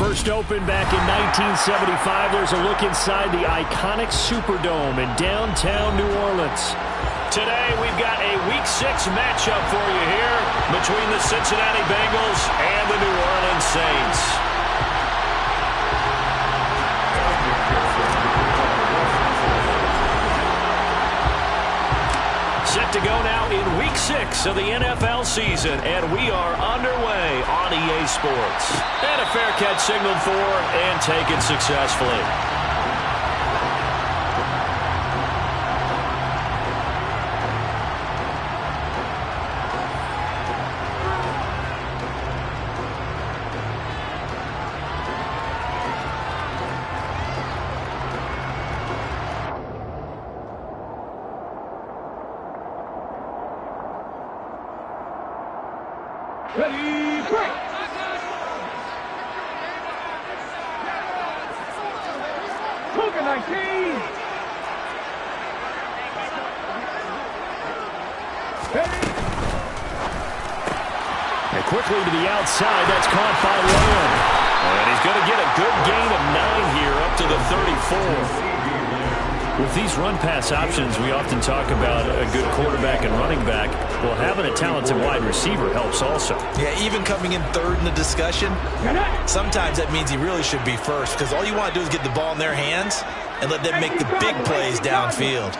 First opened back in 1975, there's a look inside the iconic Superdome in downtown New Orleans. Today, we've got a Week 6 matchup for you here between the Cincinnati Bengals and the New Orleans Saints. Set to go now in Week 6 of the NFL season, and we are underway on EA Sports. And a fair catch signaled for and taken successfully. Ready, break! Cougar 19! Ready! And quickly to the outside, that's caught by Lamb. And he's going to get a good gain of 9 here up to the 34. With these run-pass options, we often talk about a good quarterback and running back. Well, having a talented wide receiver helps also. Yeah, even coming in third in the discussion, sometimes that means he really should be first, because all you want to do is get the ball in their hands and let them make the big plays downfield.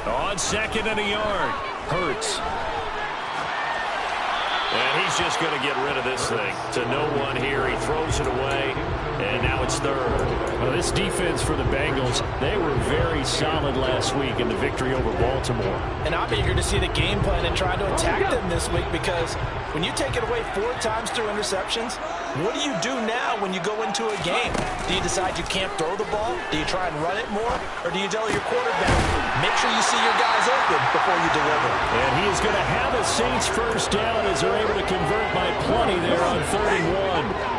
On second and a yard, Hurts. And he's just going to get rid of this thing to no one here. He throws it away, and now it's third. Well, this defense for the Bengals, they were very solid last week in the victory over Baltimore. And I'm eager to see the game plan and try to attack them this week, because when you take it away 4 times through interceptions, what do you do now when you go into a game? Do you decide you can't throw the ball? Do you try and run it more? Or do you tell your quarterback, make sure you see your guys open before you deliver? And he is going to have a Saints first down as they're able to convert by plenty there on 3rd and 1.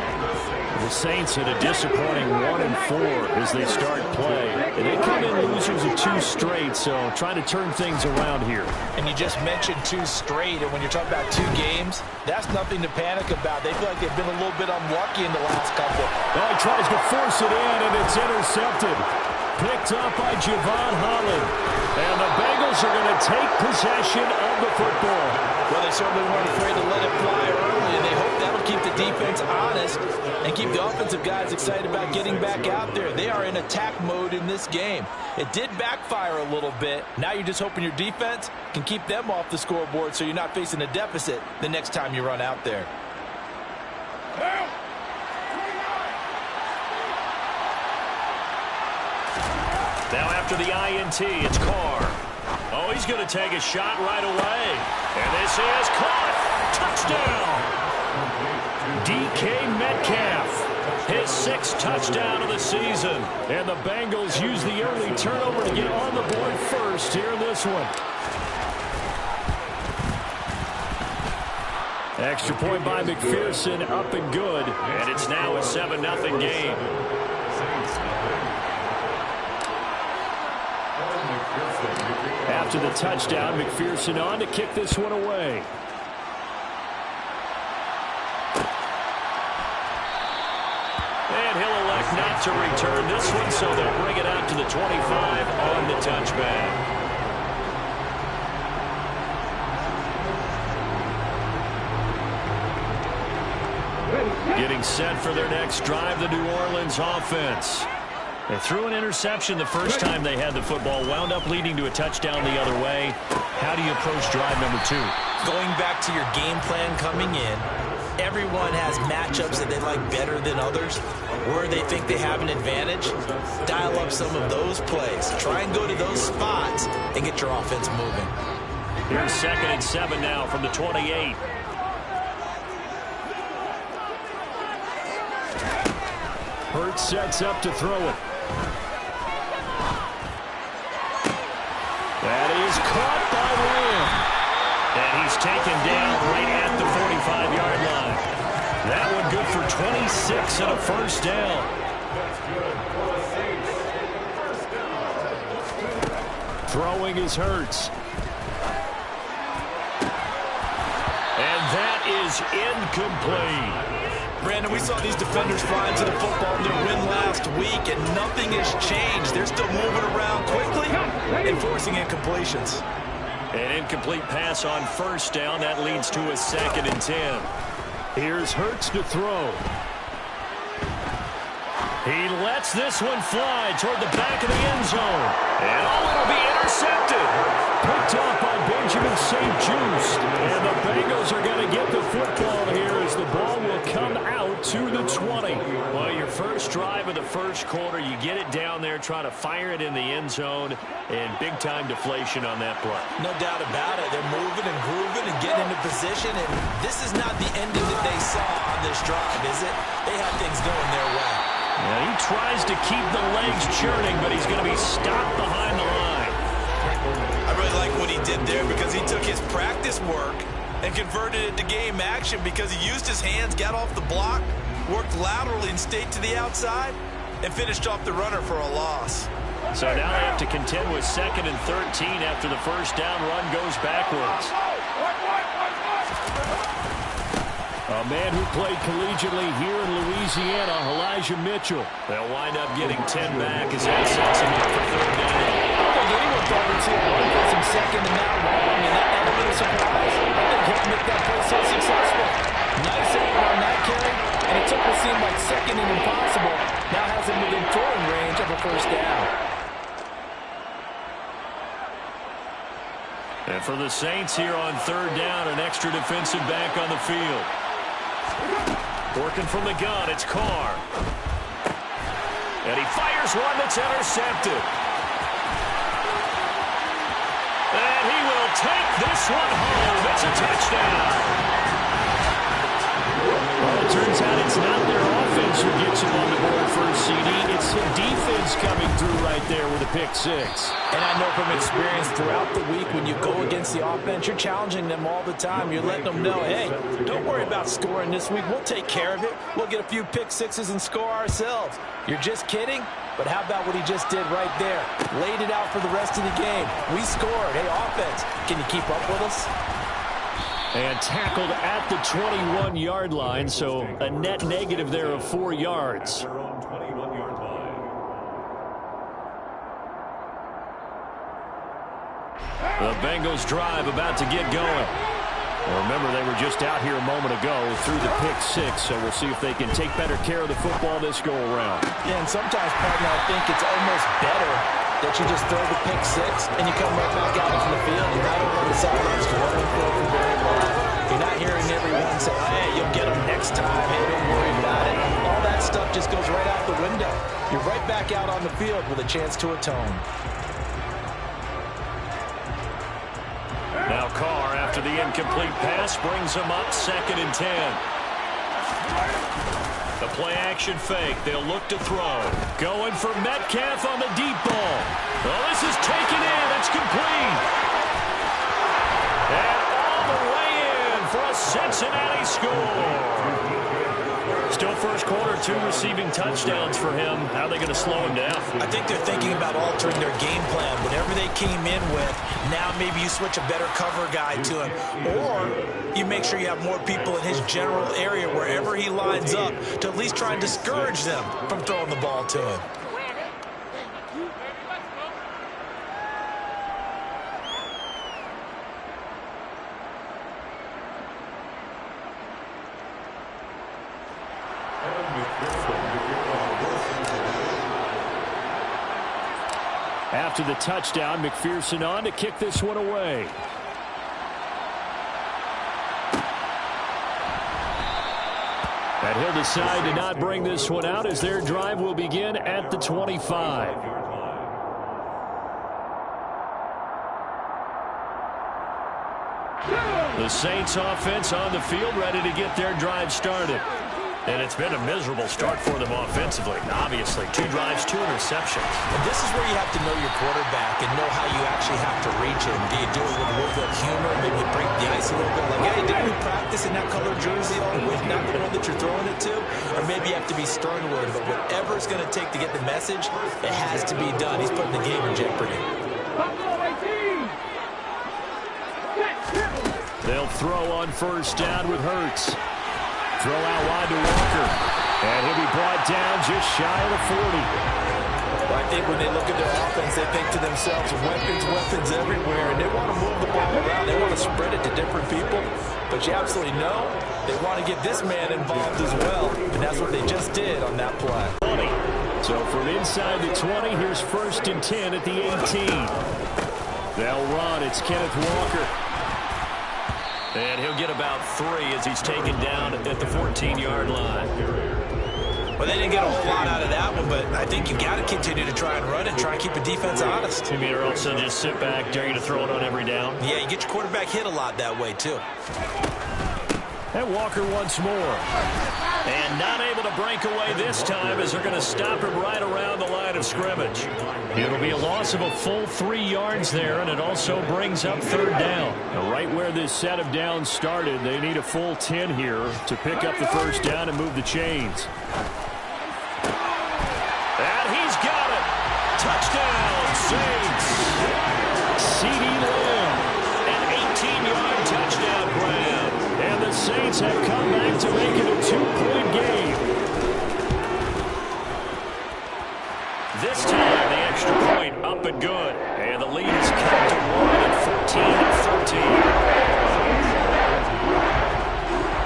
The Saints had a disappointing 1-4 as they start play. And they come in losers of 2 straight, so trying to turn things around here. And you just mentioned 2 straight, and when you're talking about 2 games, that's nothing to panic about. They feel like they've been a little bit unlucky in the last couple. Oh, he tries to force it in, and it's intercepted. Picked up by Javon Holland. And the Bengals are going to take possession of the football. Well, they certainly weren't afraid to let it fly early, and they hope that'll keep the defense honest and keep the offensive guys excited about getting back out there. They are in attack mode in this game. It did backfire a little bit. Now you're just hoping your defense can keep them off the scoreboard so you're not facing a deficit the next time you run out there. Now after the INT, it's Carr. Oh, he's going to take a shot right away. And this is caught. Touchdown. DK Metcalf, his 6th touchdown of the season. And the Bengals use the early turnover to get on the board first here in this one. Extra point by McPherson, up and good. And it's now a 7-0 game. After the touchdown, McPherson on to kick this one away. And he'll elect not to return this one, so they'll bring it out to the 25 on the touchback. Getting set for their next drive, the New Orleans offense. They threw an interception the first time they had the football, wound up leading to a touchdown the other way. How do you approach drive number 2? Going back to your game plan coming in, everyone has matchups that they like better than others, where they think they have an advantage. Dial up some of those plays. Try and go to those spots and get your offense moving. Here's 2nd and 7 now from the 28. Hurts sets up to throw it. That is caught by Lamb. And he's taken down right at the 45-yard line. That one good for 26 and a first down. Throwing is Hurts. And is incomplete. Brandon, we saw these defenders fly into the football in their win last week, and nothing has changed. They're still moving around quickly and forcing incompletions. An incomplete pass on first down. That leads to a 2nd and 10. Here's Hurts to throw. He lets this one fly toward the back of the end zone. And it'll be intercepted. Picked off by Benjamin St-Juste. And the Bengals are going to get the football here as the ball will come out to the 20. Well, your first drive of the first quarter, you get it down there, trying to fire it in the end zone, and big-time deflation on that play. No doubt about it. They're moving and grooving and getting into position, and this is not the ending that they saw on this drive, is it? They had things going their way. Yeah, he tries to keep the legs churning, but he's going to be stopped behind the line. I really like what he did there because he took his practice work and converted it to game action because he used his hands, got off the block, worked laterally and stayed to the outside, and finished off the runner for a loss. So now they have to contend with 2nd and 13 after the first down run goes backwards. A man who played collegiately here in Louisiana, Elijah Mitchell. They'll wind up getting 10 back as that sets him up for 3rd down. I think anyone thought we'd see a run for some 2nd and now long, and that never been a surprise. I think he'll make that play so successful. Nice effort on that carry, and it took what seemed like 2nd and impossible. Now has him within throwing range of a first down. And for the Saints here on 3rd down, an extra defensive back on the field. Working from the gun, it's Carr. And he fires one that's intercepted. And he will take this one home. It's a touchdown. Well, it turns out it's not their offense who gets him on the board for a CD. It's the defense coming through right there with a pick 6. And I know from experience throughout the week when you go against the offense, you're challenging them all the time. You're letting them know, hey, don't worry about scoring this week. We'll take care of it. We'll get a few pick 6s and score ourselves. You're just kidding? But how about what he just did right there? Laid it out for the rest of the game. We scored. Hey, offense, can you keep up with us? And tackled at the 21-yard line, so a net negative there of 4 yards. The Bengals drive about to get going. Well, remember, they were just out here a moment ago through the pick 6, so we'll see if they can take better care of the football this go-around. Yeah, and sometimes, partner, I think it's almost better that you just throw the pick 6 and you come right back out into the field. You're not over on the sidelines running for very long. You're not hearing everyone say, hey, you'll get them next time. Hey, don't worry about it. All that stuff just goes right out the window. You're right back out on the field with a chance to atone. Now Carr, after the incomplete pass, brings him up 2nd and 10. The play-action fake. They'll look to throw. Going for Metcalf on the deep ball. Well, this is taken in. It's complete. And all the way in for a Cincinnati score. Still first quarter, 2 receiving touchdowns for him. How are they going to slow him down? I think they're thinking about altering their game plan. Whatever they came in with, now maybe you switch a better cover guy to him. Or you make sure you have more people in his general area wherever he lines up to at least try and discourage them from throwing the ball to him. After the touchdown, McPherson on to kick this one away. And he'll decide to not bring this one out as their drive will begin at the 25. The Saints offense on the field ready to get their drive started. And it's been a miserable start for them offensively. Obviously, 2 drives, 2 interceptions. And this is where you have to know your quarterback and know how you actually have to reach him. Do you do it with a little bit of humor, maybe break the ice a little bit? Like, hey, didn't we practice in that color jersey all week, not the one that you're throwing it to? Or maybe you have to be stern with him. But whatever it's going to take to get the message, it has to be done. He's putting the game in jeopardy. They'll throw on first down with Hurts. Throw out wide to Walker. And he'll be brought down just shy of the 40. Well, I think when they look at their offense, they think to themselves, weapons everywhere, and they want to move the ball around. They want to spread it to different people. But you absolutely know they want to get this man involved as well, and that's what they just did on that play. 20. So from inside the 20, here's first and 10 at the 18. They'll run. It's Kenneth Walker. And he'll get about 3 as he's taken down at the 14-yard line. Well, they didn't get a whole lot out of that one, but I think you got to continue to try and run and try and keep the defense honest. You mean or also just sit back, dare you to throw it on every down? Yeah, you get your quarterback hit a lot that way, too. And Walker once more. And not able to break away this time as they're going to stop him right around the line of scrimmage. It'll be a loss of a full 3 yards there, and it also brings up third down. Now, right where this set of downs started, they need a full 10 here to pick up the first down and move the chains. And he's got it. Touchdown, Saints. CeeDee Lamb, an 18-yard touchdown grab. And the Saints have come back to make it a 2-point game. This time, the extra point up and good. And the lead is cut to 1 at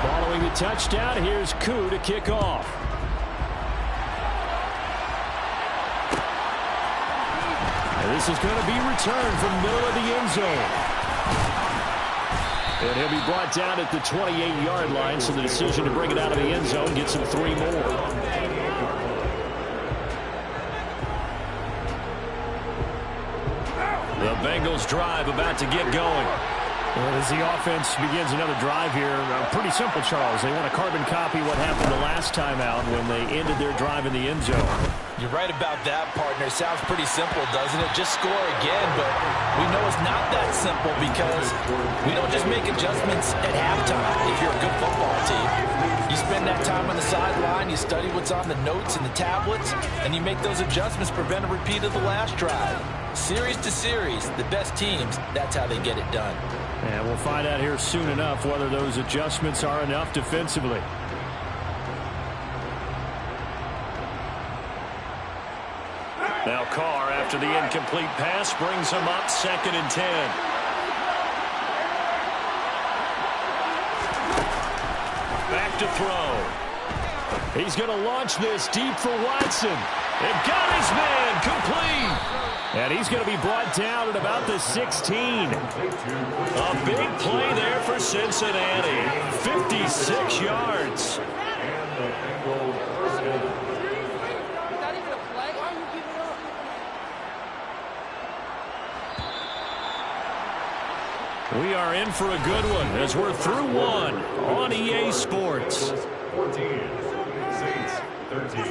14-13. Following the touchdown, here's Koo to kick off. And this is going to be returned from the middle of the end zone. And he'll be brought down at the 28-yard line, so the decision to bring it out of the end zone gets him 3 more. The Bengals drive about to get going. Well, as the offense begins another drive here, pretty simple, Charles. They want to carbon copy what happened the last time out when they ended their drive in the end zone. You're right about that, partner. Sounds pretty simple, doesn't it? Just score again, but we know it's not that simple because we don't just make adjustments at halftime if you're a good football team. You spend that time on the sideline, you study what's on the notes and the tablets, and you make those adjustments, prevent a repeat of the last drive. Series to series, the best teams, that's how they get it done. And we'll find out here soon enough whether those adjustments are enough defensively. Now Carr, after the incomplete pass, brings him up 2nd and 10. Back to throw. He's going to launch this deep for Watson. And got his man complete. And he's going to be brought down at about the 16. A big play there for Cincinnati. 56 yards. We are in for a good one as we're through one on EA Sports. 14, Saints 13.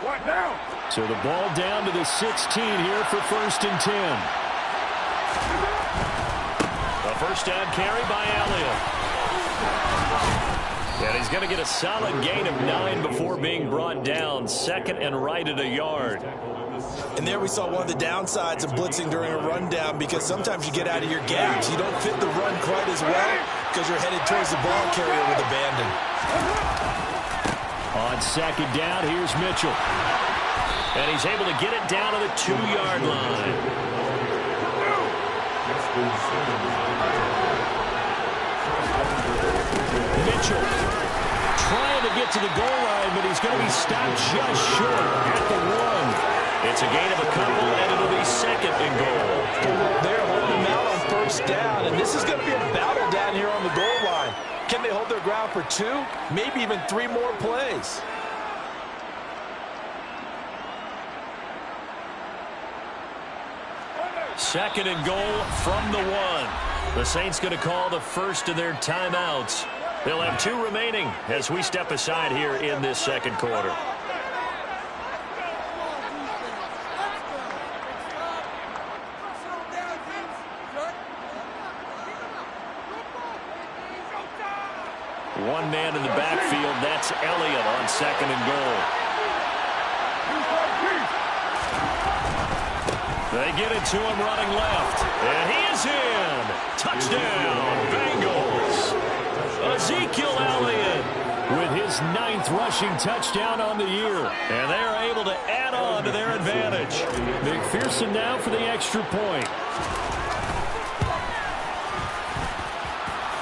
What now? So the ball down to the 16 here for 1st and 10. A first down carry by Elliott. And he's going to get a solid gain of 9 before being brought down. 2nd and right at a yard. And there we saw one of the downsides of blitzing during a rundown, because sometimes you get out of your gaps. You don't fit the run quite as well because you're headed towards the ball carrier with abandon. On 2nd down, here's Mitchell. And he's able to get it down to the 2-yard line. Mitchell trying to get to the goal line, but he's going to be stopped just short at the 1. It's a gain of a couple, and it'll be 2nd and goal. They're holding out on first down, and this is going to be a battle down here on the goal line. Can they hold their ground for 2, maybe even 3 more plays? Second and goal from the 1. The Saints going to call the first of their timeouts. They'll have 2 remaining as we step aside here in this second quarter. One man in the backfield. That's Elliott on 2nd and goal. They get it to him running left. And he is in. Touchdown, Bengals. Ezekiel Elliott with his 9th rushing touchdown on the year. And they are able to add on to their advantage. McPherson now for the extra point.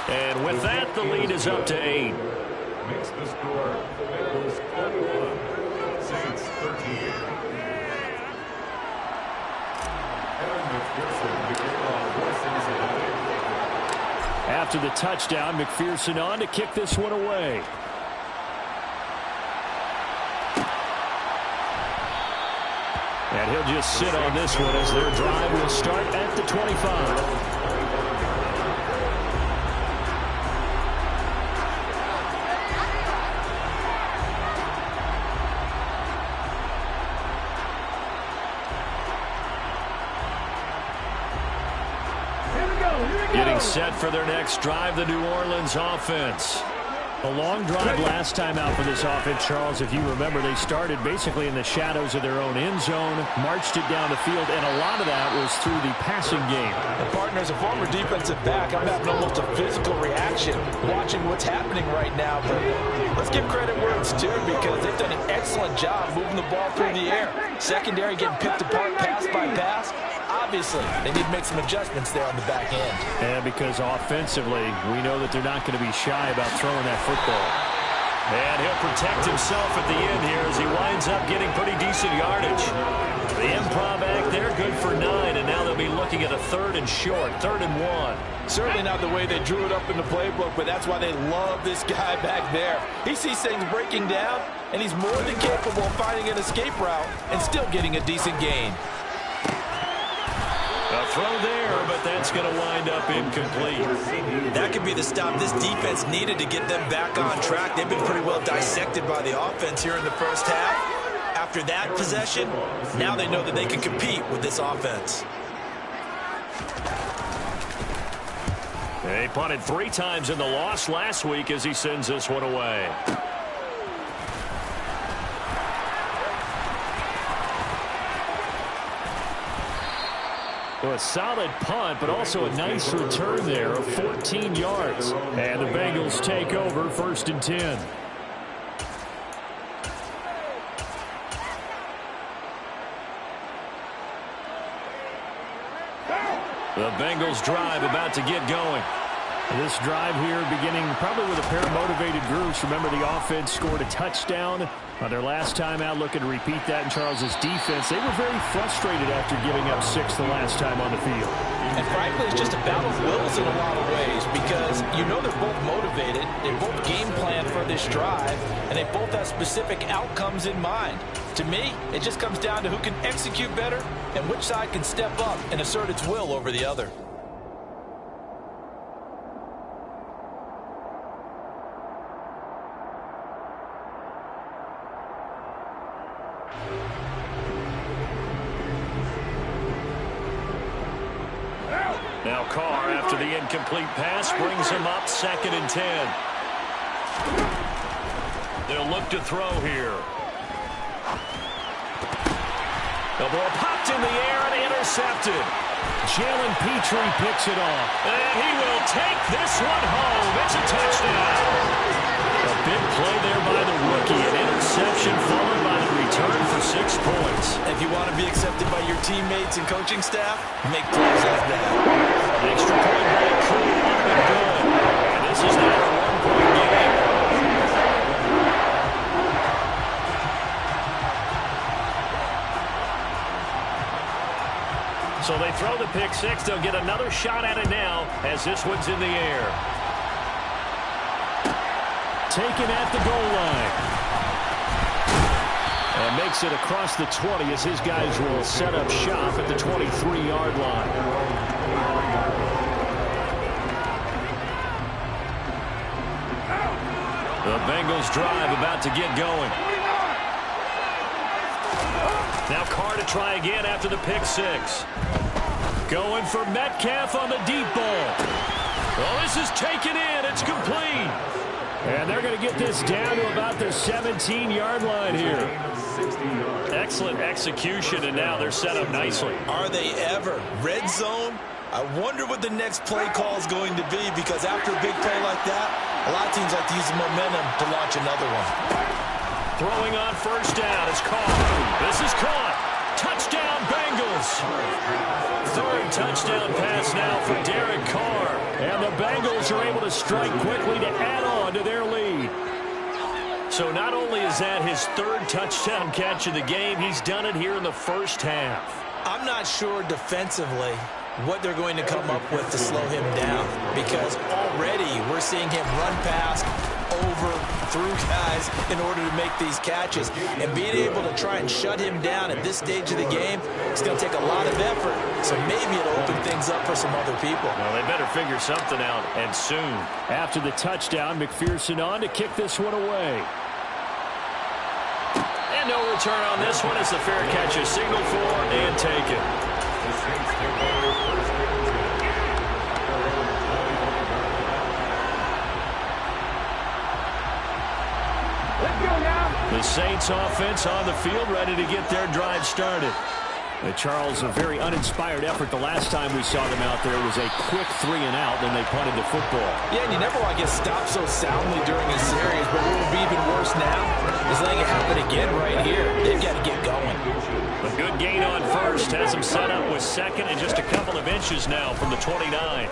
And with that, the lead is up to 8. Makes the score Bengals 21, Saints 13. After the touchdown, McPherson on to kick this one away. And he'll just sit on this one as their drive will start at the 25. Getting set for their next drive, the New Orleans offense. A long drive last time out for this offense, Charles. If you remember, they started basically in the shadows of their own end zone, marched it down the field, and a lot of that was through the passing game. And partner, as a former defensive back, I'm having almost a physical reaction watching what's happening right now. But let's give credit where it's due, because they've done an excellent job moving the ball through the air. Secondary getting picked apart pass by pass. Obviously, they need to make some adjustments there on the back end. And because offensively, we know that they're not going to be shy about throwing that football. And he'll protect himself at the end here as he winds up getting pretty decent yardage. The improv act there, good for 9, and now they'll be looking at a 3rd and short, 3rd and 1. Certainly not the way they drew it up in the playbook, but that's why they love this guy back there. He sees things breaking down, and he's more than capable of finding an escape route and still getting a decent gain. A throw there, but that's going to wind up incomplete. That could be the stop this defense needed to get them back on track. They've been pretty well dissected by the offense here in the first half. After that possession, now they know that they can compete with this offense. They punted 3 times in the loss last week as he sends this one away. Well, a solid punt, but also a nice return there of 14 yards. And the Bengals take over 1st and 10. The Bengals drive about to get going. This drive here beginning probably with a pair of motivated groups. Remember, the offense scored a touchdown on their last time out, looking to repeat that in Charles's defense. They were very frustrated after giving up 6 the last time on the field. And frankly, it's just a battle of wills in a lot of ways, because you know they're both motivated, they both game plan for this drive, and they both have specific outcomes in mind. To me, it just comes down to who can execute better and which side can step up and assert its will over the other. Now Carr, after the incomplete pass, brings him up 2nd and 10. They'll look to throw here. The ball popped in the air and intercepted. Jalen Petrie picks it off. And he will take this one home. It's a touchdown. A big play there by the rookie. An interception followed by the return for 6 points. If you want to be accepted by your teammates and coaching staff, make plays like that. Extra point by Crew, and good. And this is now a 1-point game. So they throw the pick 6. They'll get another shot at it now as this one's in the air. Taken at the goal line. And makes it across the 20 as his guys will set up shop at the 23-yard line. The Bengals drive about to get going. Now Carr to try again after the pick 6. Going for Metcalf on the deep ball. Oh, this is taken in. It's complete. And they're going to get this down to about the 17-yard line here. Excellent execution, and now they're set up nicely. Are they ever? Red zone? I wonder what the next play call is going to be, because after a big play like that, a lot of teams like to use the momentum to launch another one. Throwing on first down is caught. This is caught. Touchdown, Bengals. Third touchdown pass now for Derek Carr. And the Bengals are able to strike quickly to add on to their lead. So not only is that his third touchdown catch of the game, he's done it here in the first half. I'm not sure defensively what they're going to come up with to slow him down, because already we're seeing him run past, over, through guys in order to make these catches. And being able to try and shut him down at this stage of the game, it's going to take a lot of effort. So maybe it'll open things up for some other people. Well, they better figure something out, and soon. After the touchdown, McPherson on to kick this one away. And no return on this one as the fair catch is signaled for and taken. The Saints offense on the field, ready to get their drive started. Charles, a very uninspired effort the last time we saw them out there was a quick 3-and-out, then they punted the football. Yeah, and you never want to get stopped so soundly during a series, but what will be even worse now is letting it happen again right here. They've got to get going. A good gain on first has him set up with second and just a couple of inches now from the 29.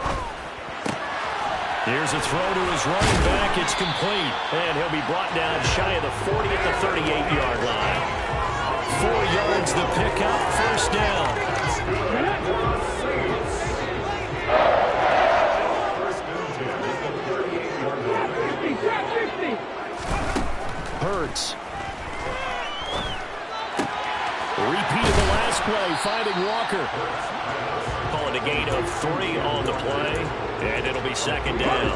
Here's a throw to his running back. It's complete. And he'll be brought down shy of the 40 at the 38-yard line. 4 yards the pickup, first down. Hurts. Repeat of the last play, finding Walker. Call it a gain of 3 on the play, and it'll be second down.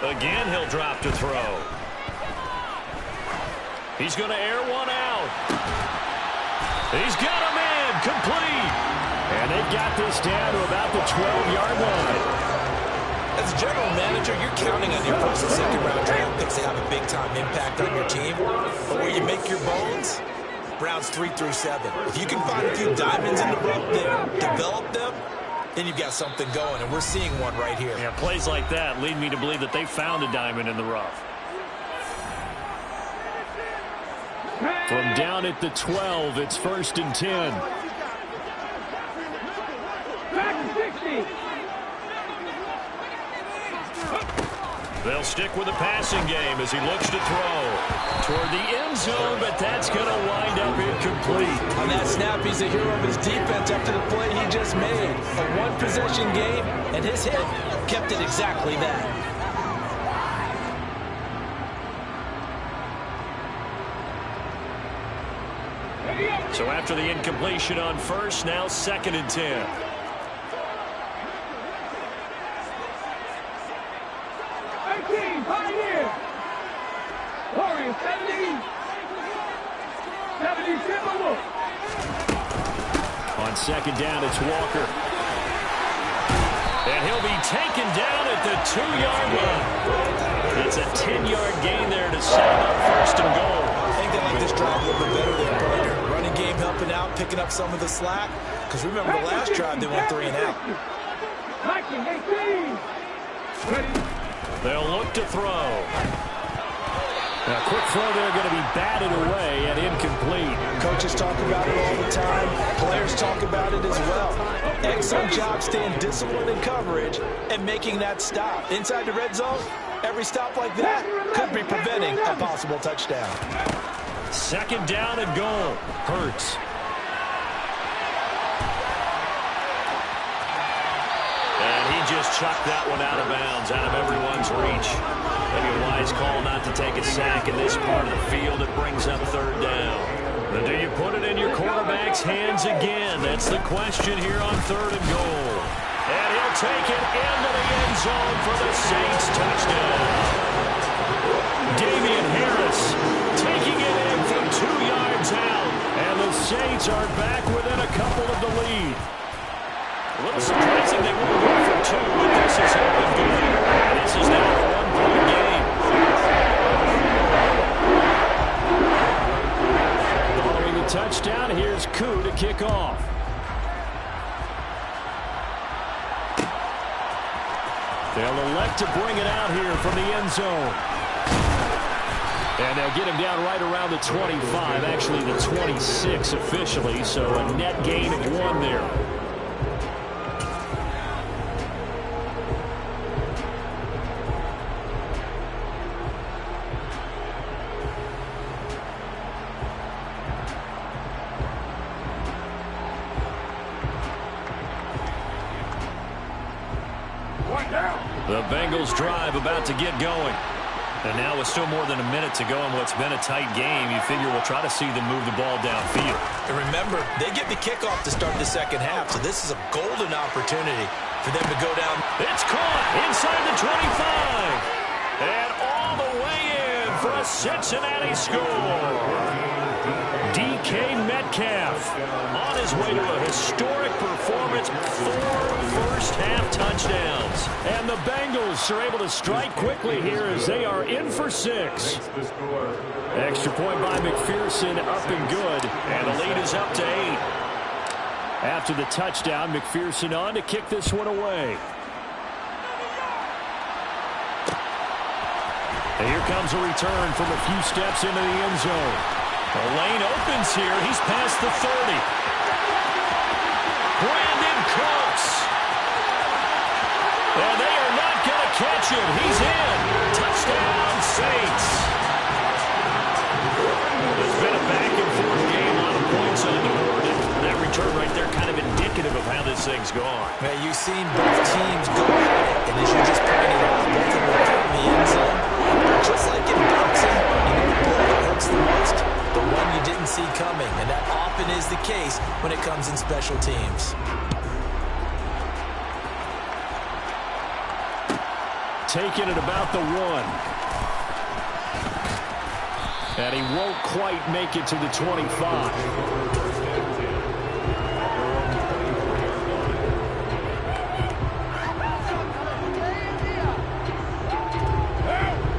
Again, he'll drop to throw. He's going to air one out. He's got a man, complete. And they've got this down to about the 12-yard line. As a general manager, you're counting on your first and second round draft picks to have a big-time impact on your team. But where you make your bones, rounds 3 through 7. If you can find a few diamonds in the rough there, develop them, then you've got something going, and we're seeing one right here. Yeah, plays like that lead me to believe that they found a diamond in the rough. From down at the 12, it's 1st and 10. Back to 60. They'll stick with the passing game as he looks to throw toward the end zone, but that's going to wind up incomplete. On that snap, he's a hero of his defense after the play he just made. A one-possession game, and his hit kept it exactly that. So after the incompletion on first, now 2nd and 10. Pioneer. Warriors 70. 70 Timberwolves. On 2nd down, it's Walker. And he'll be taken down at the 2-yard line. It's a 10-yard gain there to set up 1st and goal. I think they like this drive a little bit better than earlier. Running game helping out, picking up some of the slack. Because remember, the last drive, they went 3-and-out. 19, 18. Ready. They'll look to throw. A quick throw there going to be batted away and incomplete. Coaches talk about it all the time. Players talk about it as well. Excellent job staying disciplined in coverage and making that stop. Inside the red zone, every stop like that could be preventing a possible touchdown. 2nd down and goal. Hurts. Just chucked that one out of bounds, out of everyone's reach. Maybe a wise call not to take a sack in this part of the field. It brings up 3rd down. But do you put it in your quarterback's hands again? That's the question here on 3rd and goal. And he'll take it into the end zone for the Saints touchdown. Damian Harris taking it in from 2 yards out. And the Saints are back within a couple of the lead. A little surprising they won't go for two, but this has happened good. This is now a one-point game. Following the touchdown, here's Koo to kick off. They'll elect to bring it out here from the end zone. And they'll get him down right around the 25, actually the 26 officially, so a net gain of 1 there. The Bengals drive about to get going. And now with still more than a minute to go in what's been a tight game, you figure we'll try to see them move the ball downfield. And remember, they get the kickoff to start the second half, so this is a golden opportunity for them to go down. It's caught inside the 25. And all the way in for a Cincinnati score. DK Metcalf on his way to a historic performance, 4 first-half touchdowns. And the Bengals are able to strike quickly here as they are in for 6. Extra point by McPherson, up and good. And the lead is up to 8. After the touchdown, McPherson on to kick this one away. And here comes a return from a few steps into the end zone. The lane opens here. He's past the 30. Brandon Cooks. And they are not going to catch him. He's in. Touchdown, Saints. It's been a back-and-forth game, a lot of points on the board. And that return right there kind of indicative of how this thing's gone. Man, you've seen both teams go at it, and as you just pointed out, both of them are in the end zone. Just like in boxing, you know the blow that hurts the most? The one you didn't see coming, and that often is the case when it comes in special teams. Taking it about the 1. And he won't quite make it to the 25.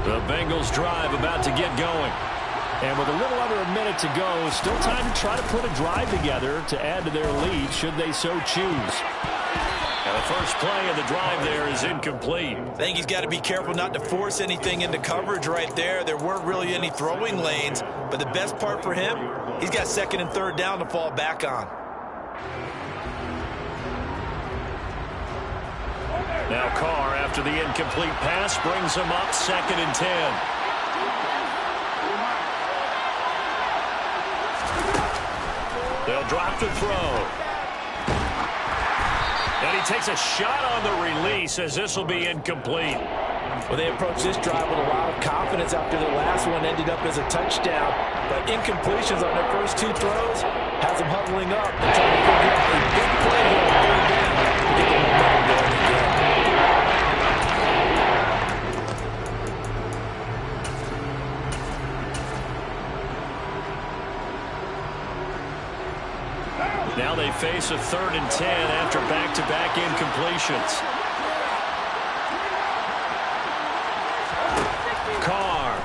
The Bengals drive about to get going. And with a little under a minute to go, still time to try to put a drive together to add to their lead should they so choose. And the first play of the drive there is incomplete. I think he's got to be careful not to force anything into coverage right there. There weren't really any throwing lanes, but the best part for him, he's got second and third down to fall back on. Now Carr, after the incomplete pass, brings him up 2nd and 10. They'll drop the throw. And he takes a shot on the release as this will be incomplete. Well, they approached this drive with a lot of confidence after the last one ended up as a touchdown. But incompletions on their first 2 throws has them huddling up and trying to figure out a big play here on 3rd down to get the momentum going again. Now they face a 3rd and 10 after back-to-back incompletions. Carr.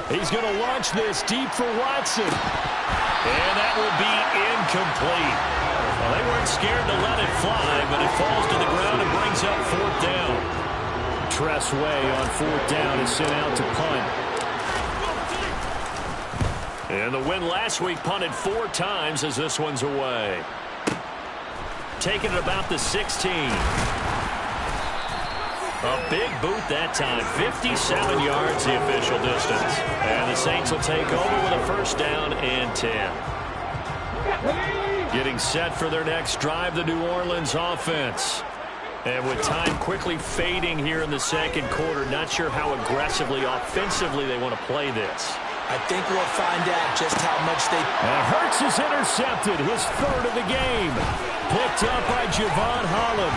He's going to launch this deep for Watson. And that will be incomplete. Well, they weren't scared to let it fly, but it falls to the ground and brings up 4th down. Tress Way on 4th down is sent out to punt. And the win last week punted 4 times as this one's away. Taking it about the 16. A big boot that time. 57 yards the official distance. And the Saints will take over with a 1st down and 10. Getting set for their next drive, the New Orleans offense. And with time quickly fading here in the 2nd quarter, not sure how aggressively, offensively they want to play this. I think we'll find out just how much they... And Hurts is intercepted, his 3rd of the game. Picked up by Javon Holland.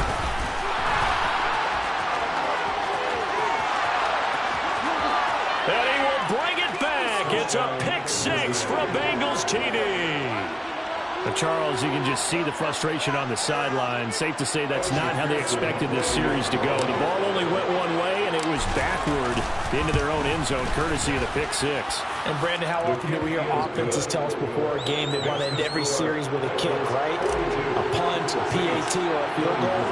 And he will bring it back. It's a pick 6 pass for a Bengals TD. But Charles, you can just see the frustration on the sideline. Safe to say that's not how they expected this series to go. The ball only went one way, and it was backward into their own end zone, courtesy of the pick six. And, Brandon, how often do we hear offenses tell us before a game they want to end every series with a kick, right? A punt, a PAT, or a field goal.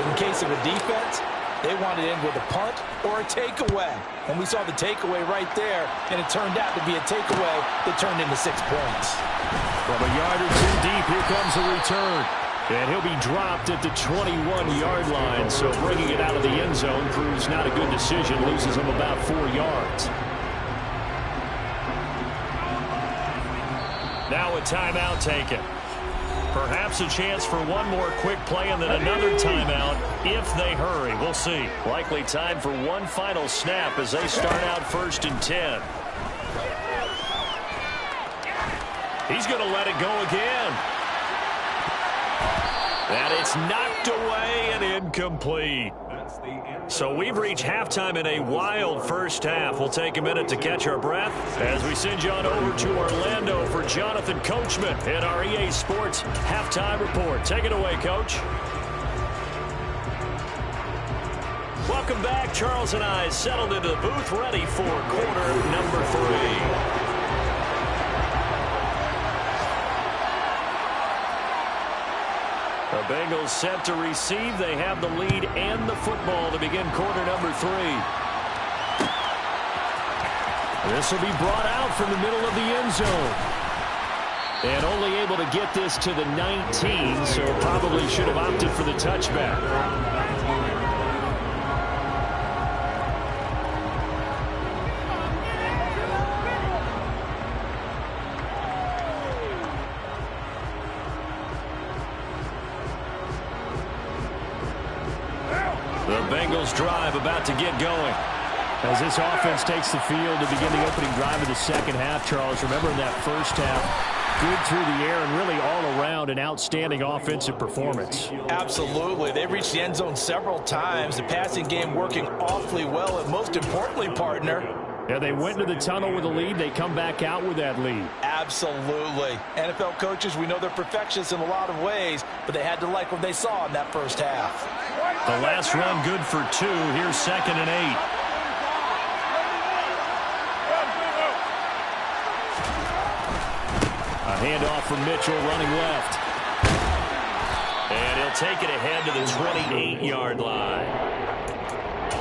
In case of a defense, they wanted to end with a punt or a takeaway. And we saw the takeaway right there, and it turned out to be a takeaway that turned into 6 points. From a yard or two deep, here comes a return. And he'll be dropped at the 21-yard line. So bringing it out of the end zone proves not a good decision. Loses him about 4 yards. Now a timeout taken. Perhaps a chance for one more quick play and then another timeout if they hurry. We'll see. Likely time for one final snap as they start out 1st and 10. He's going to let it go again. And it's knocked away and incomplete. So we've reached halftime in a wild first half. We'll take a minute to catch our breath as we send you on over to Orlando for Jonathan Coachman in our EA Sports Halftime Report. Take it away, Coach. Welcome back. Charles and I settled into the booth ready for quarter number 3. The Bengals set to receive. They have the lead and the football to begin quarter number 3. This will be brought out from the middle of the end zone. And only able to get this to the 19, so probably should have opted for the touchback. The Bengals drive about to get going. As this offense takes the field to begin the opening drive of the second half, Charles, remember in that first half, good through the air and really all around an outstanding offensive performance. Absolutely. They reached the end zone several times. The passing game working awfully well, and most importantly, partner, yeah, they went into the tunnel with a lead. They come back out with that lead. Absolutely. NFL coaches, we know they're perfectionists in a lot of ways, but they had to like what they saw in that first half. The last run good for 2. Here's 2nd and 8. A handoff from Mitchell running left. And he'll take it ahead to the 28-yard line.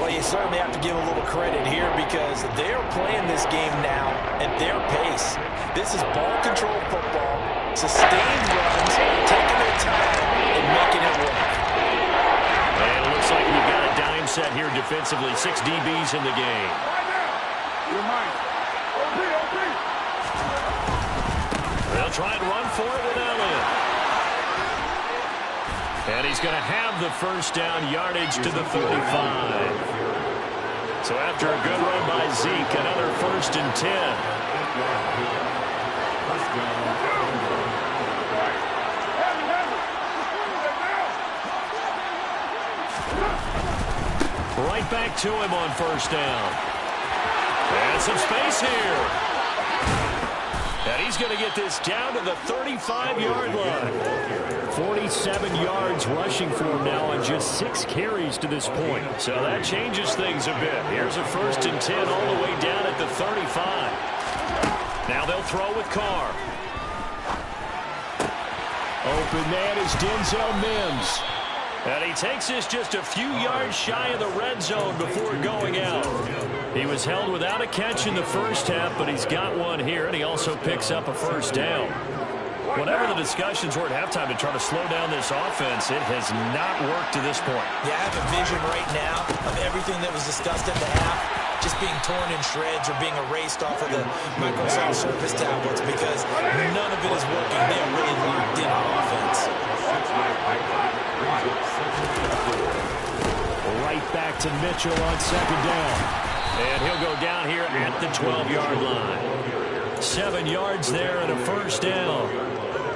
Well, you certainly have to give a little credit here because they're playing this game now at their pace. This is ball control football, sustained runs, taking their time, and making it work. And it looks like we've got a dime set here defensively. 6 DBs in the game. They'll try and run for it with Elliott. And he's going to have the first down, yardage to the 35. So after a good run by Zeke, another 1st and 10. Right back to him on 1st down. And some space here. And he's going to get this down to the 35-yard line. 47 yards rushing for him now on just 6 carries to this point. So that changes things a bit. Here's a 1st and 10 all the way down at the 35. Now they'll throw with Carr. Open man is Denzel Mims. And he takes this just a few yards shy of the red zone before going out. He was held without a catch in the first half, but he's got one here, and he also picks up a 1st down. Whatever the discussions were at halftime to try to slow down this offense, it has not worked to this point. Yeah, I have a vision right now of everything that was discussed at the half just being torn in shreds or being erased off of the Microsoft Surface tablets because none of it is working. They are really locked in on offense. Right back to Mitchell on 2nd down. And he'll go down here at the 12-yard line. 7 yards there and a 1st down.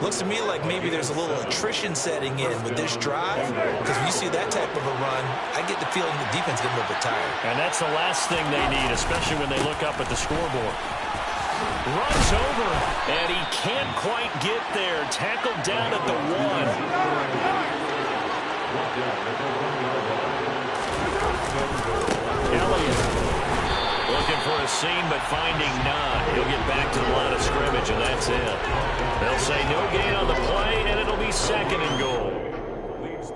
Looks to me like maybe there's a little attrition setting in with this drive because when you see that type of a run, I get the feeling the defense getting a little bit tired. And that's the last thing they need, especially when they look up at the scoreboard. Runs over, and he can't quite get there. Tackled down at the 1. Elliott looking for a seam, but finding none. He'll get back to the line of scrimmage, and that's it. They'll say no gain on the play, and it'll be 2nd and goal.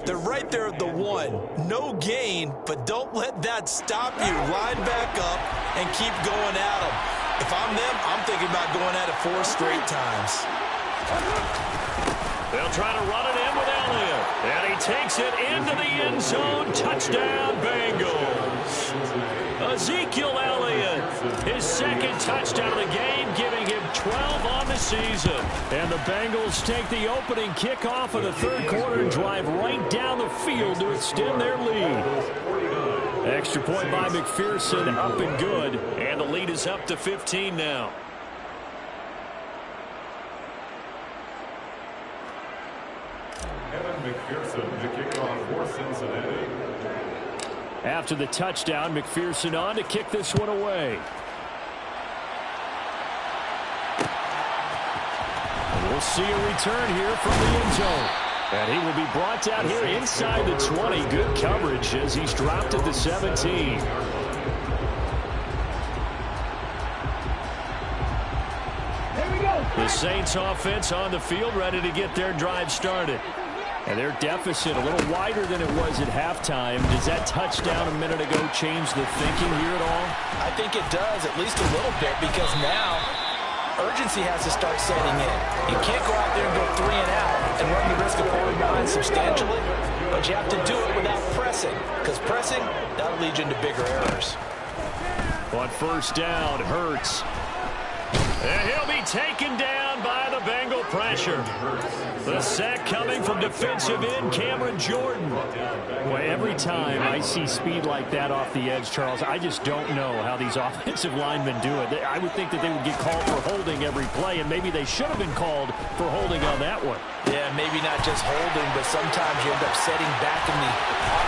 They're right there at the 1. No gain, but don't let that stop you. Line back up and keep going at them. If I'm them, I'm thinking about going at it 4 straight times. They'll try to run it in with Elliott. And he takes it into the end zone. Touchdown, Bengals. Ezekiel Elliott, his 2nd touchdown of the game, giving him 12 on the season. And the Bengals take the opening kickoff of the 3rd quarter and drive right down the field to extend their lead. Extra point by McPherson, up and good. And the lead is up to 15 now. Evan McPherson to kick off for Cincinnati. After the touchdown, McPherson on to kick this one away. And we'll see a return here from the end zone. And he will be brought down here inside the 20. Good coverage as he's dropped at the 17. The Saints offense on the field, ready to get their drive started. And their deficit a little wider than it was at halftime. Does that touchdown a minute ago change the thinking here at all? I think it does, at least a little bit, because now urgency has to start setting in. You can't go out there and go 3 and out and run the risk of falling behind substantially, but you have to do it without pressing, because pressing, that'll lead you into bigger errors. On 1st down, Hurts. And he'll be taken down by the Bengal pressure. The sack coming from defensive end Cameron Jordan. Boy, every time I see speed like that off the edge, Charles, I just don't know how these offensive linemen do it. I would think that they would get called for holding every play, and maybe they should have been called for holding on that one. Yeah, maybe not just holding, but sometimes you end up setting back in the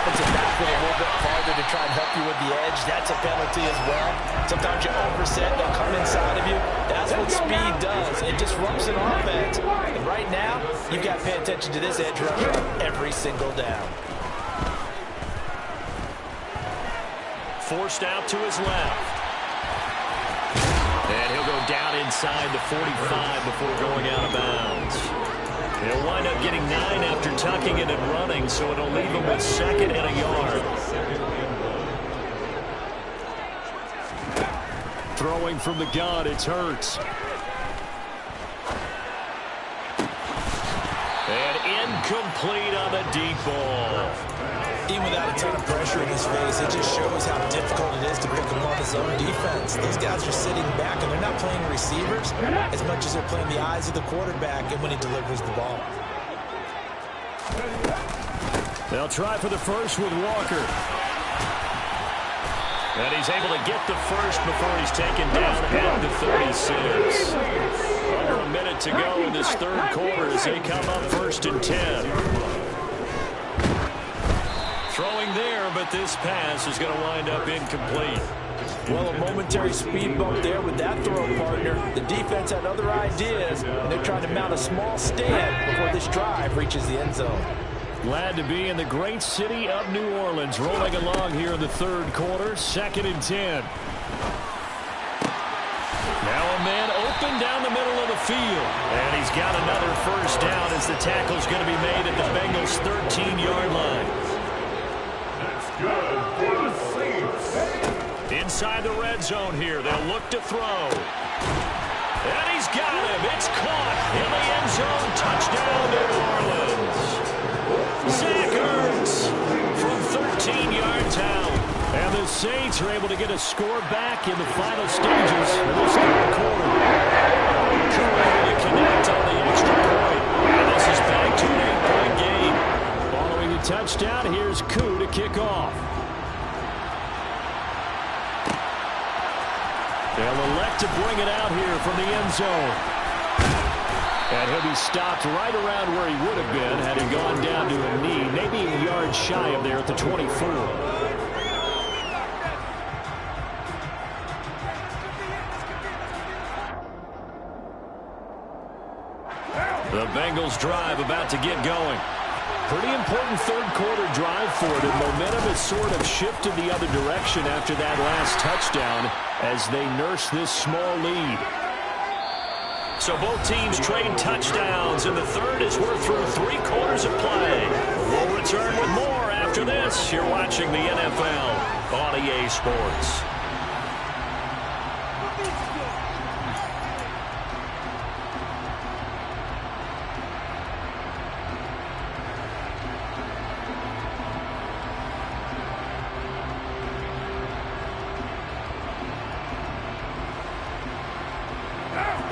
offensive backfield a little bit farther to try and help you with the edge. That's a penalty as well. Sometimes you overset, they'll come inside of you. That's what speed does. It disrupts an offense. And right now, you've got to pay attention to this edge rusher every single down. Forced out to his left. And he'll go down inside the 45 before going out of bounds. He'll wind up getting 9 after tucking it and running, so it'll leave him with 2nd and a yard. Throwing from the gun, it's Hurts. And incomplete on the deep ball. Even without a ton of pressure in his face, it just shows how difficult it is to pick him off his own defense. Those guys are sitting back, and they're not playing receivers as much as they're playing the eyes of the quarterback and when he delivers the ball. They'll try for the first with Walker. And he's able to get the first before he's taken down at the 36. Under a minute to go in this 3rd quarter as they come up 1st and 10. Throwing there, but this pass is going to wind up incomplete. Well, a momentary speed bump there with that throw partner. The defense had other ideas, and they're trying to mount a small stand before this drive reaches the end zone. Glad to be in the great city of New Orleans, rolling along here in the 3rd quarter, 2nd and 10. Now a man open down the middle of the field. And he's got another 1st down as the tackle's going to be made at the Bengals' 13-yard line. That's good for the Saints. Inside the red zone here, they'll look to throw. And he's got him. It's caught in the end zone. Touchdown, New Orleans. Zach Ertz from 13 yards out. And the Saints are able to get a score back in the final stages of this 3rd quarter. Able to connect on the extra point. And this is back to an 8-point game. Following the touchdown, here's Koo to kick off. They'll elect to bring it out here from the end zone. And he'll be stopped right around where he would have been had he gone down to a knee, maybe a yard shy of there at the 24. The Bengals drive about to get going. Pretty important third quarter drive for them. Momentum has sort of shifted the other direction after that last touchdown as they nurse this small lead. So both teams trade touchdowns, and the third as we're through 3 quarters of play. We'll return with more after this. You're watching the NFL on EA Sports.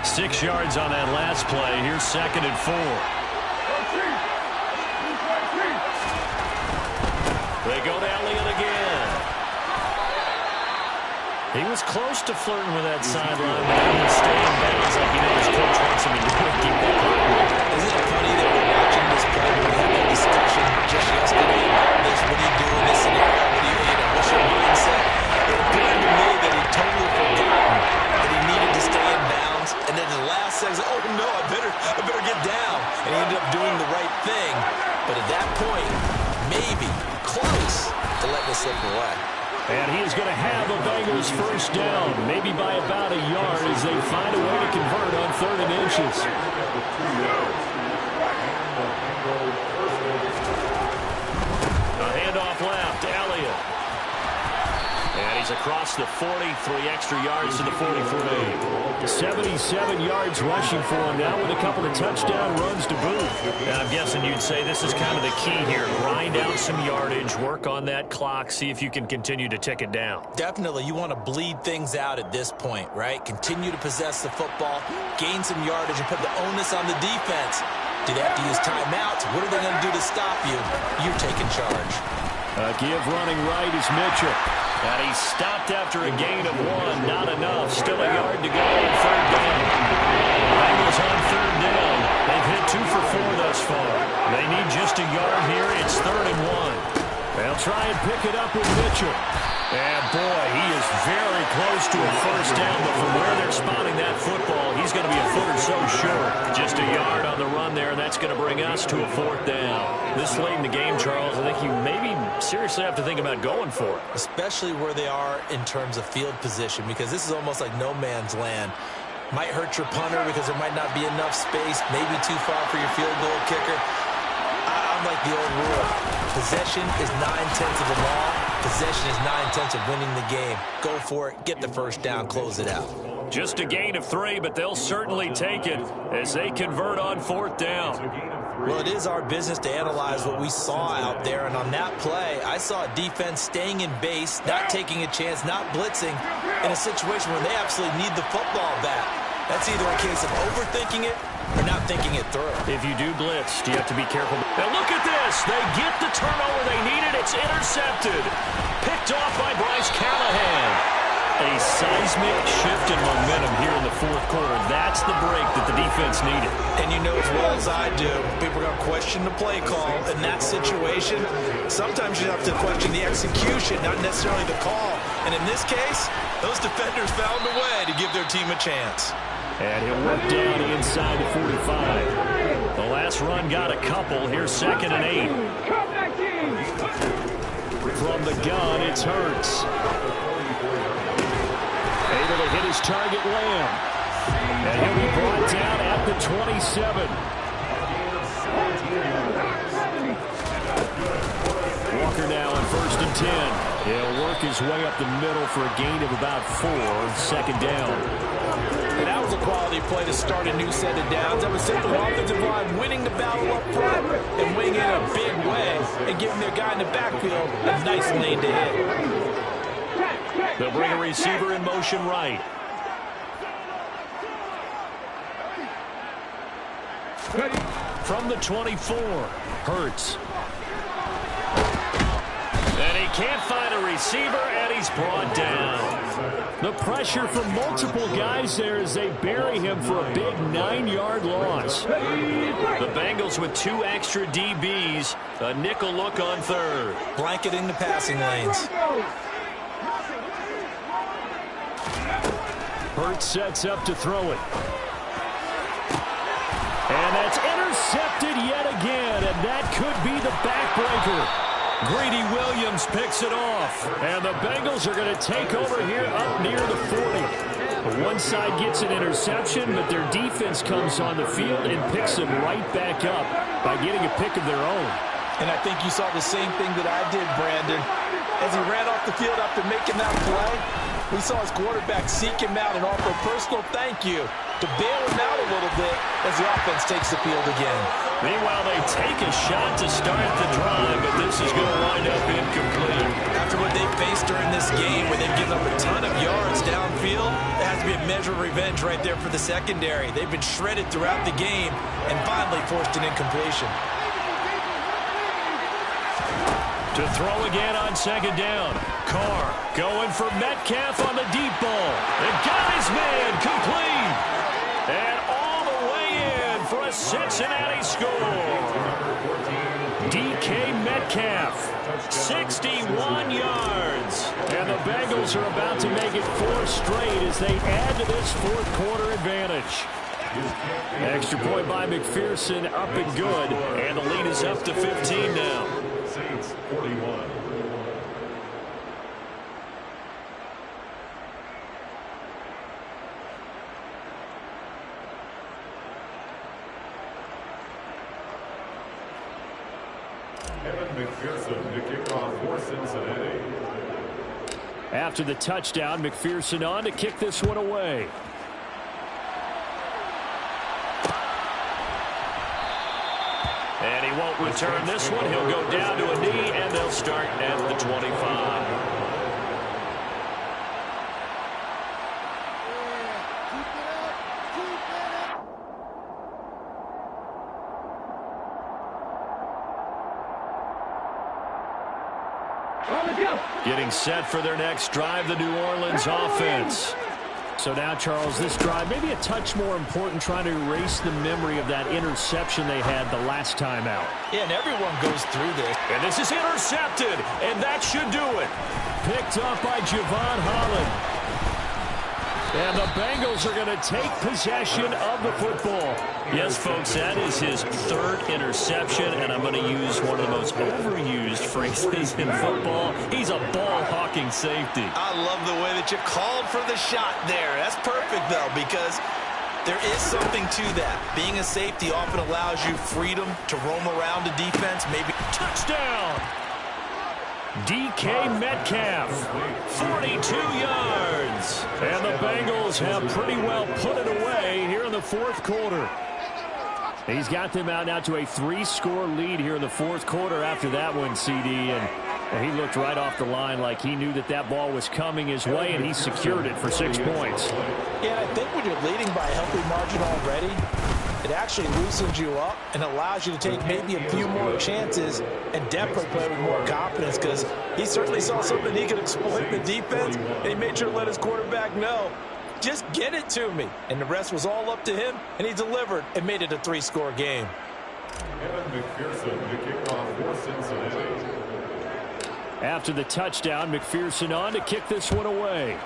Six yards on that last play. Here's 2nd and 4. They go to Elliott again. He was close to flirting with that sideline, but he would stay in bounds like he knows coach wants him to do it. Keep that going. Isn't it funny that we're watching this play? We had that discussion just yesterday about this. What do you do in this scenario? What do you what's your mindset? It appeared to me that he totally forgot that he needed to stay in bounds. And then the last second, oh no, I better get down. And he ended up doing the right thing. But at that point, maybe close to letting it slip away. And he is going to have a Bengals first down, maybe by about a yard as they find a way to convert on 3rd and inches. A handoff left, Elliott. And he's across the 40, 3 extra yards to the 43. 77 yards rushing for him now with a couple of touchdown runs to boot. And I'm guessing you'd say this is kind of the key here. Grind out some yardage, work on that clock, see if you can continue to tick it down. Definitely, you want to bleed things out at this point, right? Continue to possess the football, gain some yardage, and put the onus on the defense. Do they have to use timeouts? What are they going to do to stop you? You're taking charge. A give running right is Mitchell. And he stopped after a gain of 1. Not enough. Still a yard to go on 3rd down. Bengals on 3rd down. They've hit 2 for 4 thus far. They need just a yard here. It's 3rd and 1. They'll try and pick it up with Mitchell. And boy, he is very close to a first down, but from where they're spotting that football, he's going to be a foot or so short. Just a yard on the run there, and that's going to bring us to a 4th down. This late in the game, Charles, I think you maybe seriously have to think about going for it. Especially where they are in terms of field position, because this is almost like no man's land. Might hurt your punter because there might not be enough space, maybe too far for your field goal kicker. I'm like the old rule. Possession is 9/10 of the law. Possession is 9/10 of winning the game. Go for it. Get the first down. Close it out. Just a gain of 3, but they'll certainly take it as they convert on 4th down. Well, it is our business to analyze what we saw out there, and on that play, I saw a defense staying in base, not taking a chance, not blitzing, in a situation where they absolutely need the football back. That's either a case of overthinking it or not thinking it through. If you do blitz, you have to be careful. Now look at this. They get the turnover they needed. It's intercepted. Picked off by Bryce Callahan. A seismic shift in momentum here in the 4th quarter. That's the break that the defense needed. And you know as well as I do, people are going to question the play call. In that situation, sometimes you have to question the execution, not necessarily the call. And in this case, those defenders found a way to give their team a chance. And he'll work down inside the 45. The last run got a couple. Here's 2nd and 8. From the gun, it's Hurts. Able to hit his target, Lamb. And he'll be brought down at the 27. Walker now on 1st and 10. He'll work his way up the middle for a gain of about 4. 2nd down. And that was a quality play to start a new set of downs. That was simply offensive line winning the battle up front and winning in a big way and giving their guy in the backfield a nice lane to hit. They'll bring a receiver in motion right. From the 24, Hurts. And he can't find a receiver, and he's brought down. The pressure from multiple guys there as they bury him for a big 9-yard loss. The Bengals with 2 extra DBs. A nickel look on 3rd. Blanketing the passing lanes. Hurts sets up to throw it. And that's intercepted yet again, and that could be the backbreaker. Greedy Williams picks it off, and the Bengals are going to take over here up near the 40. One side gets an interception, but their defense comes on the field and picks them right back up by getting a pick of their own. And I think you saw the same thing that I did, Brandon. As he ran off the field after making that play, we saw his quarterback seek him out and offer a personal thank you to bail him out a little bit as the offense takes the field again. Meanwhile, they take a shot to start the drive, but this is going to wind up incomplete. After what they faced during this game, where they've given up a ton of yards downfield, it has to be a measure of revenge right there for the secondary. They've been shredded throughout the game and finally forced an incompletion. To throw again on second down. Carr going for Metcalf on the deep ball. And got his man complete. And all the way in for a Cincinnati score. DK Metcalf, 61 yards. And the Bengals are about to make it 4 straight as they add to this fourth quarter advantage. Extra point by McPherson, up and good. And the lead is up to 15 now. Saints 41. Evan McPherson to kick off for Cincinnati. After the touchdown, McPherson on to kick this one away. And he won't return this one. He'll go down to a knee, and they'll start at the 25. Getting set for their next drive, the New Orleans offense. So now, Charles, this drive maybe a touch more important, trying to erase the memory of that interception they had the last time out. Yeah, and everyone goes through this. And this is intercepted, and that should do it. Picked up by Javon Holland. And the Bengals are going to take possession of the football. Yes, folks, that is his 3rd interception, and I'm going to use one of the most overused phrases in football. He's a ball-hawking safety. I love the way that you called for the shot there. That's perfect, though, because there is something to that. Being a safety often allows you freedom to roam around the defense. Maybe touchdown. DK Metcalf, 42 yards. And the Bengals have pretty well put it away here in the fourth quarter. He's got them out now to a 3-score lead here in the fourth quarter after that one, CD. And he looked right off the line like he knew that that ball was coming his way, and he secured it for 6 points. Yeah, I think when you're leading by a healthy margin already, it actually loosens you up and allows you to take maybe a few more chances and definitely play with more confidence, because he certainly saw something he could exploit in the defense, and he made sure to let his quarterback know, just get it to me. And the rest was all up to him, and he delivered and made it a 3-score game. Evan McPherson to kick off for Cincinnati. After the touchdown, McPherson on to kick this one away.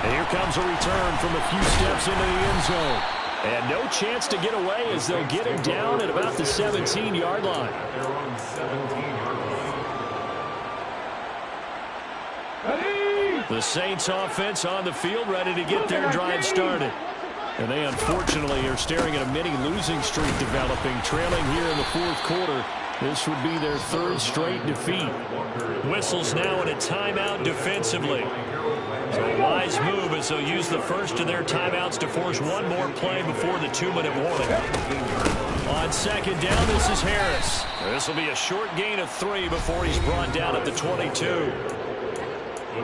And here comes a return from a few steps into the end zone. And no chance to get away as they'll get him down at about the 17-yard line. They're on 17-yard line. The Saints offense on the field, ready to get their drive started. And they unfortunately are staring at a mini losing streak developing, trailing here in the fourth quarter. This would be their 3rd straight defeat. Whistles now in a timeout defensively. So a wise move as they'll use the first of their timeouts to force one more play before the 2-minute warning. On second down, this is Harris. This will be a short gain of 3 before he's brought down at the 22.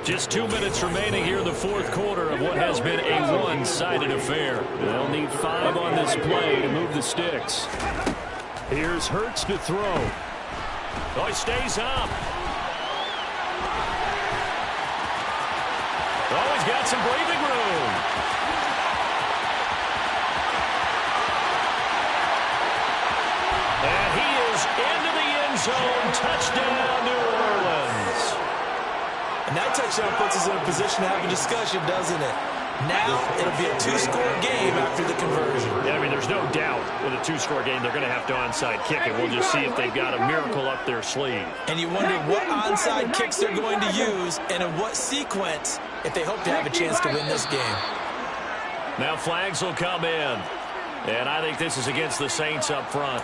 Just 2 minutes remaining here in the fourth quarter of what has been a one-sided affair. They'll need 5 on this play to move the sticks. Here's Hurts to throw. Oh, he stays up. Oh, he's got some breathing room. And he is into the end zone. Touchdown, New Orleans. And that touchdown puts us in a position to have a discussion, doesn't it? Now it'll be a two-score game after the conversion. Yeah, I mean, there's no doubt with a two-score game they're going to have to onside kick it. We'll just see if they've got a miracle up their sleeve. And you wonder what onside kicks they're going to use and in what sequence if they hope to have a chance to win this game. Now flags will come in. And I think this is against the Saints up front.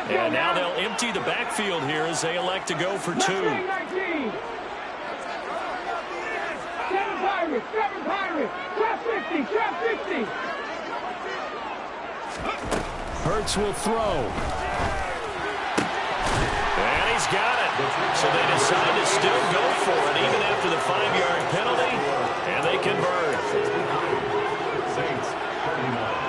And now they'll empty the backfield here as they elect to go for 2. 7 Pirates, 7 Pirates. Trap 50, trap 50. Hurts will throw. And he's got it. So they decide to still go for it even after the 5-yard penalty. And they convert. Saints, 39.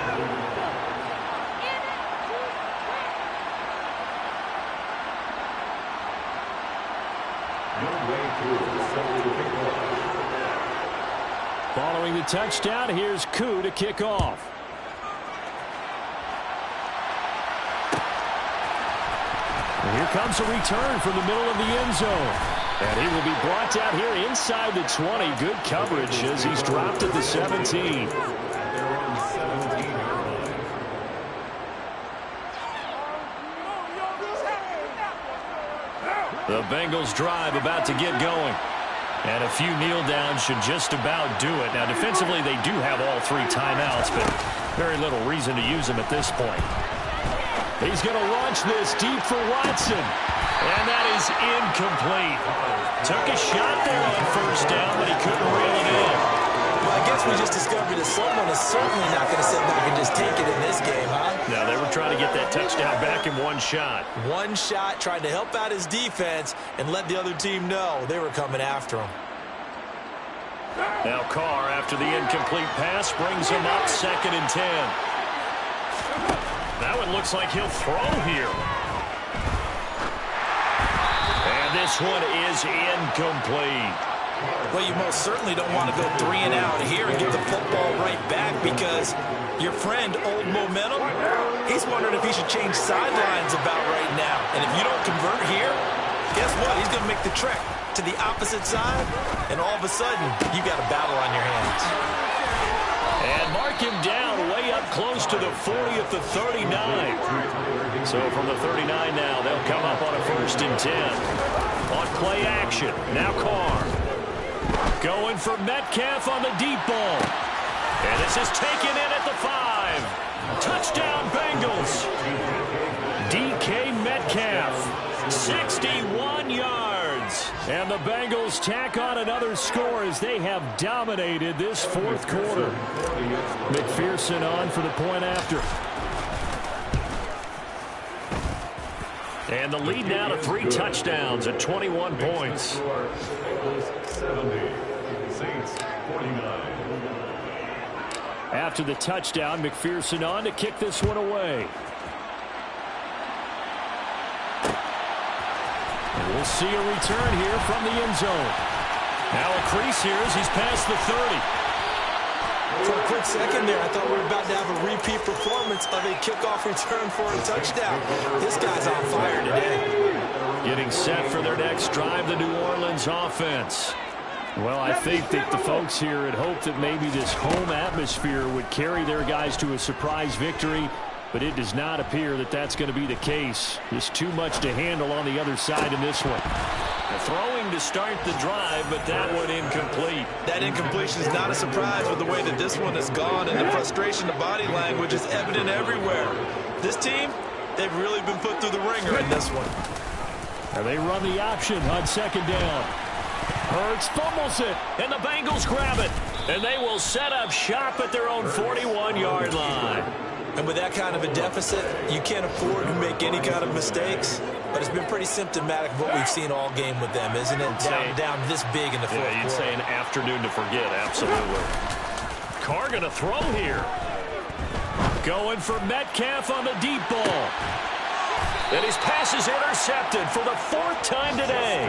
Midway through, so we pick off. Following the touchdown, here's Koo to kick off. And here comes a return from the middle of the end zone. And he will be brought down here inside the 20. Good coverage as he's dropped at the 17. They're on 17. The Bengals drive about to get going. And a few kneel downs should just about do it. Now, defensively, they do have all 3 timeouts, but very little reason to use them at this point. He's going to launch this deep for Watson. And that is incomplete. Took a shot there on first down, but he couldn't reel it in. Well, I guess we just discovered that someone is certainly not going to sit back and just take it in this game, huh? Now, they were trying to get that touchdown back in one shot. One shot, trying to help out his defense and let the other team know they were coming after him. Now Carr, after the incomplete pass, brings him up 2nd and 10. That one looks like he'll throw here. And this one is incomplete. Well, you most certainly don't want to go 3 and out here and give the football right back because your friend, Old Momentum, he's wondering if he should change sidelines about right now. And if you don't convert here, guess what? He's going to make the trek to the opposite side, and all of a sudden, you got a battle on your hands. And mark him down way up close to the 40 at the 39. So from the 39 now, they'll come up on a 1st and 10. On play action, now Carr. Going for Metcalf on the deep ball. And this is taken in at the 5. Touchdown Bengals. DK Metcalf, 61 yards. And the Bengals tack on another score as they have dominated this 4th quarter. McPherson on for the point after. And the lead now to 3 touchdowns at 21 points. 70. Saints, 49. After the touchdown, McPherson on to kick this one away. And we'll see a return here from the end zone. Now a crease here as he's past the 30. For a quick second there, I thought we were about to have a repeat performance of a kickoff return for a touchdown. This guy's on fire today. Getting set for their next drive, the New Orleans offense. Well, I think that the folks here had hoped that maybe this home atmosphere would carry their guys to a surprise victory, but it does not appear that that's going to be the case. Just too much to handle on the other side in this one. Throwing to start the drive, but that one incomplete. That incompletion is not a surprise with the way that this one has gone, and the frustration of body language is evident everywhere. This team, they've really been put through the ringer in this one. And they run the option on 2nd down. Hurts fumbles it, and the Bengals grab it. And they will set up shop at their own 41-yard line. And with that kind of a deficit, you can't afford to make any kind of mistakes. But it's been pretty symptomatic of what we've seen all game with them, isn't it? Down this big in the 4th quarter. Yeah, you'd say an afternoon to forget, absolutely. Carr going to throw here. Going for Metcalf on the deep ball. And his pass is intercepted for the 4th time today.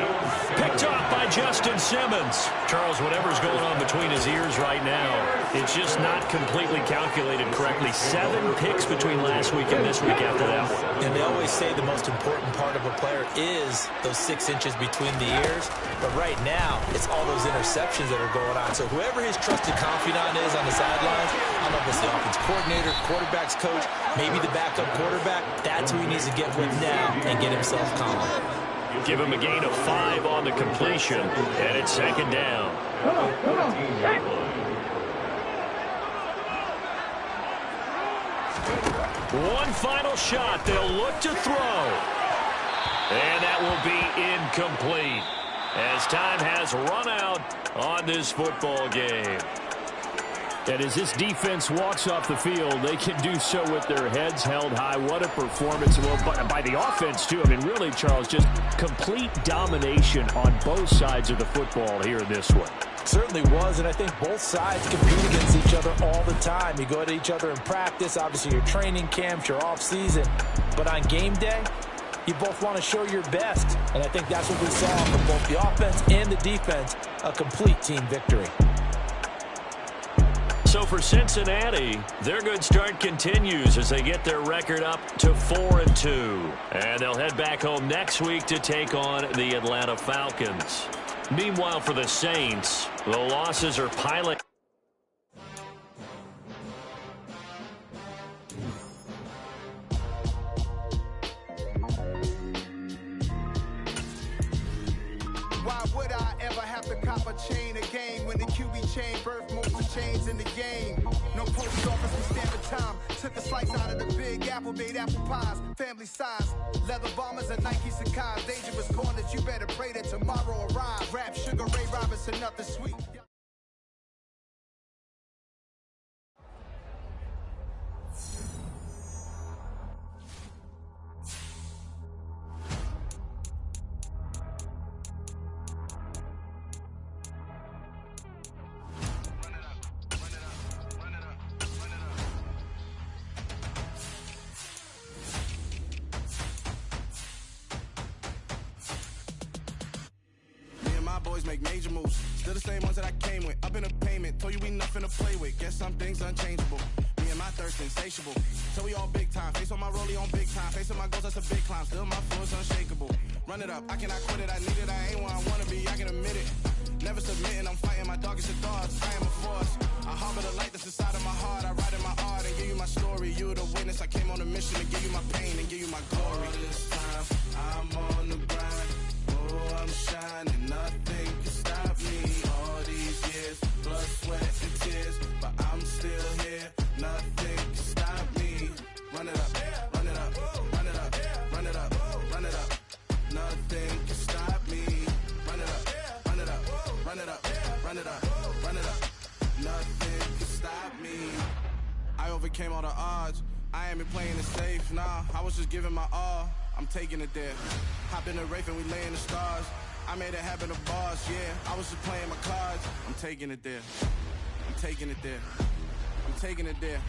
Picked off by Justin Justin Simmons. Charles, whatever's going on between his ears right now, it's just not completely calculated correctly. 7 picks between last week and this week after that one. And they always say the most important part of a player is those 6 inches between the ears. But right now, it's all those interceptions that are going on. So whoever his trusted confidant is on the sidelines, I don't know if it's the offense coordinator, quarterback's coach, maybe the backup quarterback, that's who he needs to get with now and get himself calm. Give him a gain of 5 on the completion, and it's second down. Come on. One final shot. They'll look to throw. And that will be incomplete as time has run out on this football game. And as this defense walks off the field, they can do so with their heads held high. What a performance by the offense, too. I mean, really, Charles, just complete domination on both sides of the football here in this one. Certainly was, and I think both sides compete against each other all the time. You go at each other in practice, obviously your training camps, your off-season. But on game day, you both want to show your best. And I think that's what we saw from both the offense and the defense, a complete team victory. So for Cincinnati, their good start continues as they get their record up to 4-2. And they'll head back home next week to take on the Atlanta Falcons. Meanwhile, for the Saints, the losses are piling. Why would I ever have to cop a chain again when the QB chain birth most of chains in the game? No post office with standard time. Took a slice out of the big apple, made apple pies, family size. Leather bombers and Nike Sacai's. Dangerous corners, you better pray that tomorrow arrives. Rap, Sugar Ray Robinson, nothing sweet. Boys make major moves. Still the same ones that I came with. Up in a payment. Told you we nothing to play with. Guess some things unchangeable. Me and my thirst insatiable. So we all big time. Face on my rollie on big time. Face on my goals, that's a big climb. Still my flow is unshakable. Run it up. I cannot quit it. I need it. I ain't where I wanna be. I can admit it. Never submitting. I'm fighting my darkest of thoughts. I am a force. I harbor the light that's inside of my heart. I write in my art and give you my story. You the witness. I came on a mission to give you my pain and give you my glory. All this time, I'm on the grind. Oh, I'm shining. Nothing can stop me. All these years, blood, sweat, and tears, but I'm still here. Nothing can stop me. Run it up, run it up, run it up, run it up, run it up. Nothing can stop me. Run it up, run it up, run it up, run it up, run it up. Nothing can stop me. I overcame all the odds. I ain't been playing it safe, nah. I was just giving my all. I'm taking it there. Hop in the Wraith and we lay in the stars. I made it happen to bars, yeah. I was just playing my cards. I'm taking it there. I'm taking it there. I'm taking it there.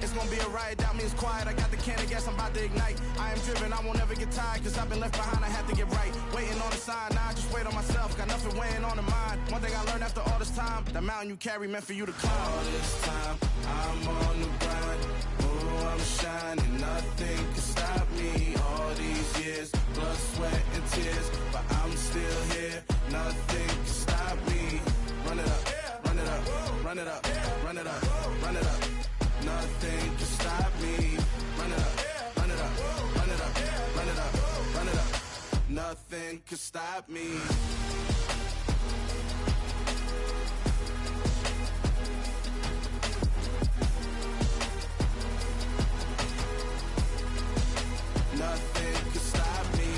It's gonna be a riot, that means quiet. I got the can of gas, I'm about to ignite. I am driven, I won't ever get tired, cause I've been left behind, I have to get right. Waiting on the sign, now I just wait on myself. Got nothing weighing on the mind. One thing I learned after all this time, the mountain you carry meant for you to climb. All this time, I'm on the grind. Oh, I'm shining, nothing can stop me. All these years, blood, sweat, and tears, but I'm still here. Nothing can stop me. Run it up, run it up, run it up, run it up, run it up. Nothing can stop me. Run it up, run it up, run it up, run it up, run it up. Nothing can stop me. Nothing can stop me.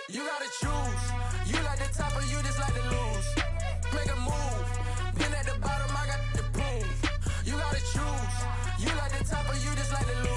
You gotta choose. You like the top or you just like to lose. Make a move. Been at the bottom, I got the proof. You gotta choose. You like the top or you just like to lose.